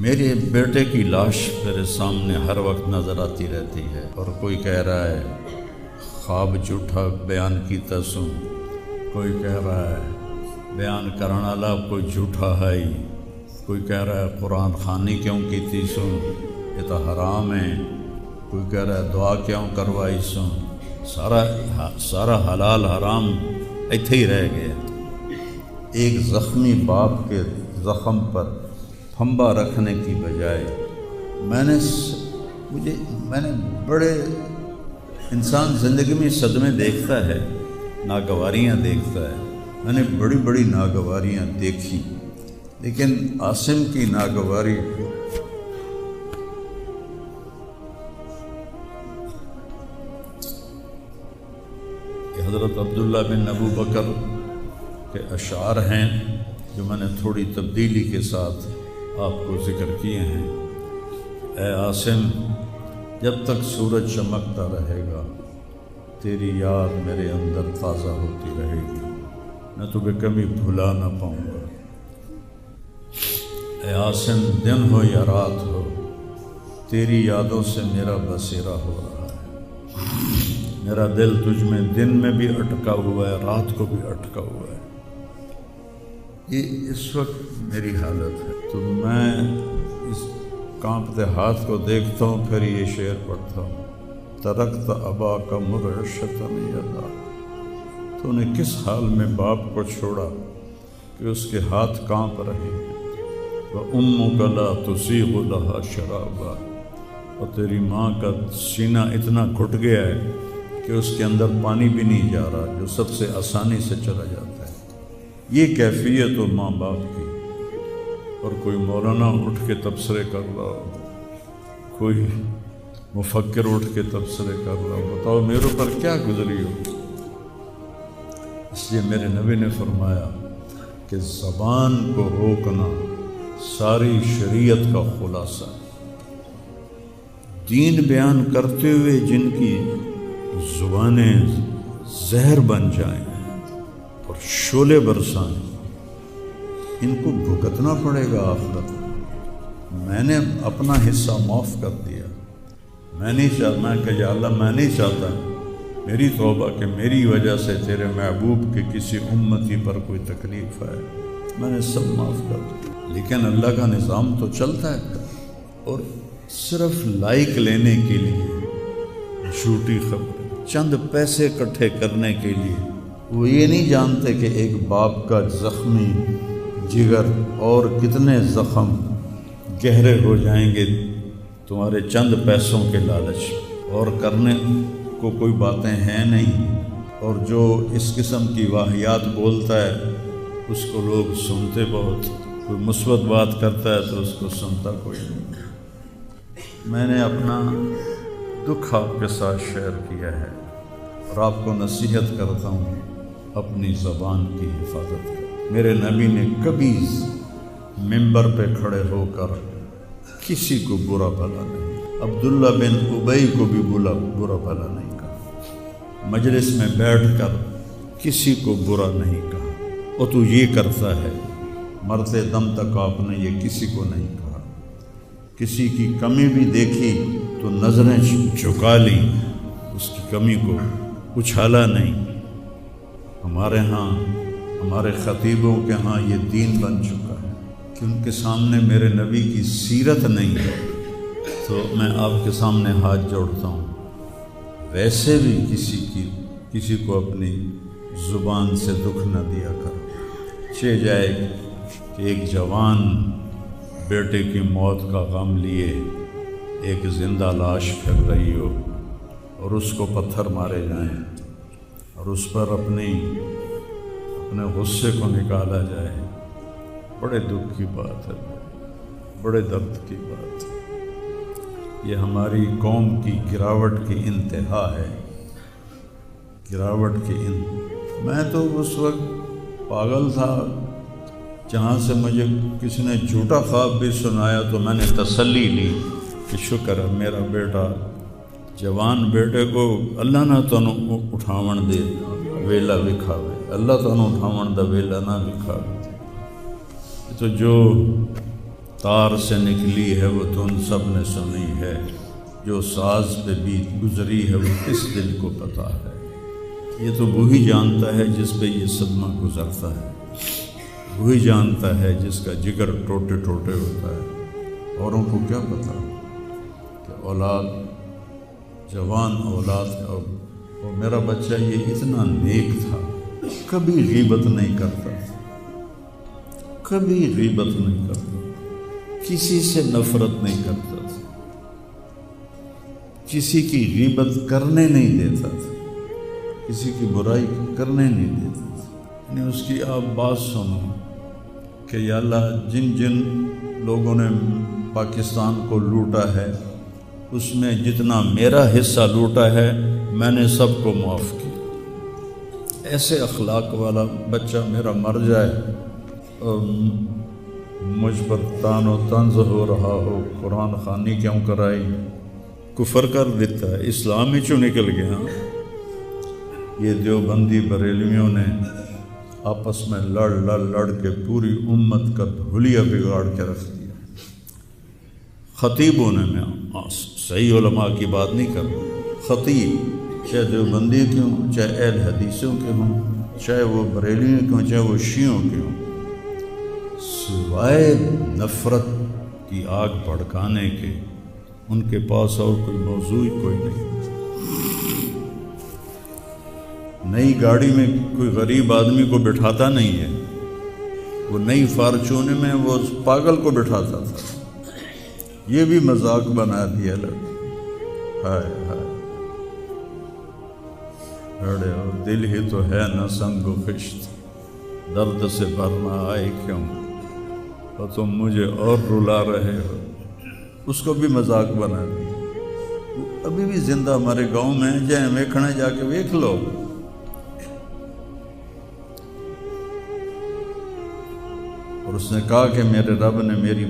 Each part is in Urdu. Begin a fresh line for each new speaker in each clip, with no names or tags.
میرے بیٹے کی لاش میرے سامنے ہر وقت نظر آتی رہتی ہے، اور کوئی کہہ رہا ہے خواب جھوٹا بیان کیتا سوں، کوئی کہہ رہا ہے بیان کرنے والا کوئی جھوٹا ہے، کوئی کہہ رہا ہے قرآن خوانی کیوں کیتی سوں، یہ تو حرام ہے، کوئی کہہ رہا ہے دعا کیوں کروائی سوں۔ سارا حلال حرام ایتھے ہی رہ گیا۔ ایک زخمی باپ کے زخم پر پھنبا رکھنے کی بجائے میں نے بڑے انسان زندگی میں صدمے دیکھتا ہے، ناگواریاں دیکھتا ہے، میں نے بڑی بڑی ناگواریاں دیکھی، لیکن عاصم کی ناگواری حضرت عبداللہ بن ابو بکر کے اشعار ہیں جو میں نے تھوڑی تبدیلی کے ساتھ آپ کو ذکر کیے ہیں۔ اے عاصم، جب تک سورج چمکتا رہے گا تیری یاد میرے اندر تازہ ہوتی رہے گی، میں تمہیں کبھی بھلا نہ پاؤں گا۔ اے عاصم، دن ہو یا رات ہو تیری یادوں سے میرا بسیرا ہو رہا ہے، میرا دل تجھ میں دن میں بھی اٹکا ہوا ہے، رات کو بھی اٹکا ہوا ہے۔ یہ اس وقت میری حالت ہے، تو میں اس کانپتے ہاتھ کو دیکھتا ہوں، پھر یہ شعر پڑھتا ہوں۔ ترکت ابا کا مرشتاً یدا، تو نے کس حال میں باپ کو چھوڑا کہ اس کے ہاتھ کانپ رہے ہیں۔ وَأُمُّكَ لَا تُسِيغُ لَهَا شَرَابًا، اور تیری ماں کا سینہ اتنا گھٹ گیا ہے کہ اس کے اندر پانی بھی نہیں جا رہا، جو سب سے آسانی سے چلا جاتا ہے۔ یہ کیفیت ہو ماں باپ کی، اور کوئی مولانا اٹھ کے تبصرے کر رہا ہو، کوئی مفکر اٹھ کے تبصرے کر رہا ہو، بتاؤ میرے اوپر کیا گزری ہو۔ اس لیے میرے نبی نے فرمایا کہ زبان کو روکنا ساری شریعت کا خلاصہ ہے۔ دین بیان کرتے ہوئے جن کی زبانیں زہر بن جائیں اور شعلے برسائیں، ان کو بھگتنا پڑے گا آخرت میں۔ میں نے اپنا حصہ معاف کر دیا، میں نہیں چاہتا کہ یا اللہ میں نہیں چاہتا، میری توبہ کہ میری وجہ سے تیرے محبوب کے کسی امتی پر کوئی تکلیف ہے، میں نے سب معاف کر دیا۔ لیکن اللہ کا نظام تو چلتا ہے، اور صرف لائک لینے کے لیے جھوٹی خبر، چند پیسے اکٹھے کرنے کے لیے، وہ یہ نہیں جانتے کہ ایک باپ کا زخمی جگر اور کتنے زخم گہرے ہو جائیں گے تمہارے چند پیسوں کے لالچ، اور کرنے کو کوئی باتیں ہیں نہیں، اور جو اس قسم کی واہیات بولتا ہے اس کو لوگ سنتے بہت، کوئی مثبت بات کرتا ہے تو اس کو سنتا کوئی نہیں۔ میں نے اپنا دکھ آپ کے ساتھ شیئر کیا ہے، اور آپ کو نصیحت کرتا ہوں اپنی زبان کی حفاظت کریں۔ میرے نبی نے کبھی ممبر پہ کھڑے ہو کر کسی کو برا بھلا نہیں، عبداللہ بن ابی کو بھی برا بھلا نہیں کہا، مجلس میں بیٹھ کر کسی کو برا نہیں کہا، اور تو یہ کرتا ہے، مرتے دم تک آپ نے یہ کسی کو نہیں کہا۔ کسی کی کمی بھی دیکھی تو نظریں جھکا لیں، اس کی کمی کو اچھالا نہیں۔ ہمارے ہاں، ہمارے خطیبوں کے ہاں یہ دین بن چکا ہے کہ ان کے سامنے میرے نبی کی سیرت نہیں ہے، تو میں آپ کے سامنے ہاتھ جوڑتا ہوں، ویسے بھی کسی کو اپنی زبان سے دکھ نہ دیا کر۔ چہ جائے کہ ایک جوان بیٹے کی موت کا غم لیے ایک زندہ لاش پھر رہی ہو، اور اس کو پتھر مارے جائیں، اور اس پر اپنے غصے کو نکالا جائے، بڑے دکھ کی بات ہے، بڑے درد کی بات ہے۔ یہ ہماری قوم کی گراوٹ کی انتہا ہے، گراوٹ کی میں تو اس وقت پاگل تھا، جہاں سے مجھے کسی نے جھوٹا خواب بھی سنایا تو میں نے تسلی لی کہ شکر ہے میرا بیٹا، جوان بیٹے کو اللہ نہ تنوں اٹھاون دے ویلا وکھاوے، اللہ تنوں اٹھاون دا ویلا نہ وکھاوے۔ تو جو تار سے نکلی ہے وہ دھن سب نے سنی ہے، جو ساز پہ بیت گزری ہے وہ کس دل کو پتہ ہے۔ یہ تو وہی جانتا ہے جس پہ یہ صدمہ گزرتا ہے، وہی جانتا ہے جس کا جگر ٹوٹے ٹوٹے ہوتا ہے۔ اوروں کو کیا پتہ کہ اولاد، جوان اولاد کا، اور میرا بچہ یہ اتنا نیک تھا، کبھی غیبت نہیں کرتا تھا، کبھی غیبت نہیں کرتا، کسی سے نفرت نہیں کرتا تھا، کسی کی غیبت کرنے نہیں دیتا تھا، کسی کی برائی کرنے نہیں دیتا تھا۔ یعنی اس کی آپ بات سنو کہ یا اللہ جن جن لوگوں نے پاکستان کو لوٹا ہے اس میں جتنا میرا حصہ لوٹا ہے میں نے سب کو معاف کیا۔ ایسے اخلاق والا بچہ میرا مر جائے اور مجھ پر تان و طنز ہو رہا ہو، قرآن خوانی کیوں کرائی، کفر کر دیتا ہے، اسلام ہی چوں نکل گیا۔ یہ دیوبندی بریلویوں نے آپس میں لڑ کے پوری امت کا دھولیا بگاڑ کے رکھ دیا۔ خطیبوں نے، میں صحیح علماء کی بات نہیں کر رہا، خطیب چاہے دیوبندی کے ہوں، چاہے اہل حدیثوں کے ہوں، چاہے وہ بریلیوں کے ہوں، چاہے وہ شیعوں کے ہوں، سوائے نفرت کی آگ بھڑکانے کے ان کے پاس اور کوئی موضوع کوئی نہیں۔ نئی گاڑی میں کوئی غریب آدمی کو بٹھاتا نہیں ہے، وہ نئی فارچونے میں وہ پاگل کو بٹھاتا تھا۔ یہ بھی مذاق بنا دیا لوگ، ہائے ہائے بڑے اور دل ہی تو ہے نہ سنگ و خشت، درد سے بھرنا آئے کیوں، اور تم مجھے اور رلا رہے ہو۔ اس کو بھی مذاق بنا دیا۔ وہ ابھی بھی زندہ ہمارے گاؤں میں جائیں ویکھنے جا کے ویکھ لو۔ اور اس نے کہا کہ میرے رب نے میری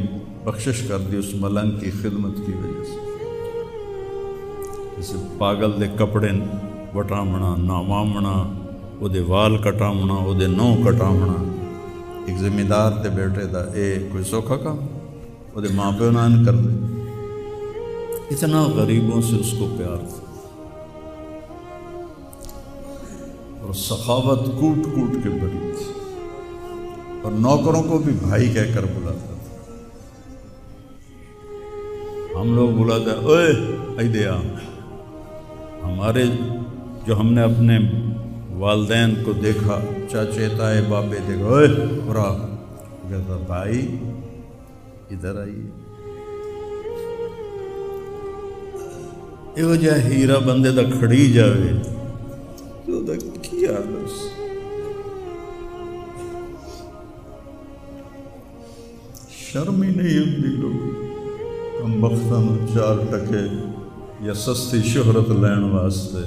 بخشش کر دی اس ملنگ کی خدمت کی وجہ سے۔ جیسے پاگل دے کپڑے وٹامنا، ناوامنا، وہ دے وال کٹامنا، وہ دے نو کٹامنا، ایک زمیندار دے بیٹے دا اے کوئی سوکھا کام، وہ دے ماں پیو نان کر دے۔ اتنا غریبوں سے اس کو پیار تھا، اور سخاوت کوٹ کوٹ کے بری تھی، اور نوکروں کو بھی بھائی کہہ کر بلاتا تھا۔ ہم لوگ بلاتے ہیں اوئے ایدیا، ہمارے جو ہم نے اپنے والدین کو دیکھا، چاچے تائے بابے دیکھا، اوئے برا کہتا بھائی ادھر آئیے۔ یہ جا ہیرا بندے دا کھڑی جاوے تو دا کیا بس شرم ہی نہیں ہوتی لوگ کم بختاں چار ٹکے یا سستی شہرت لین واسطے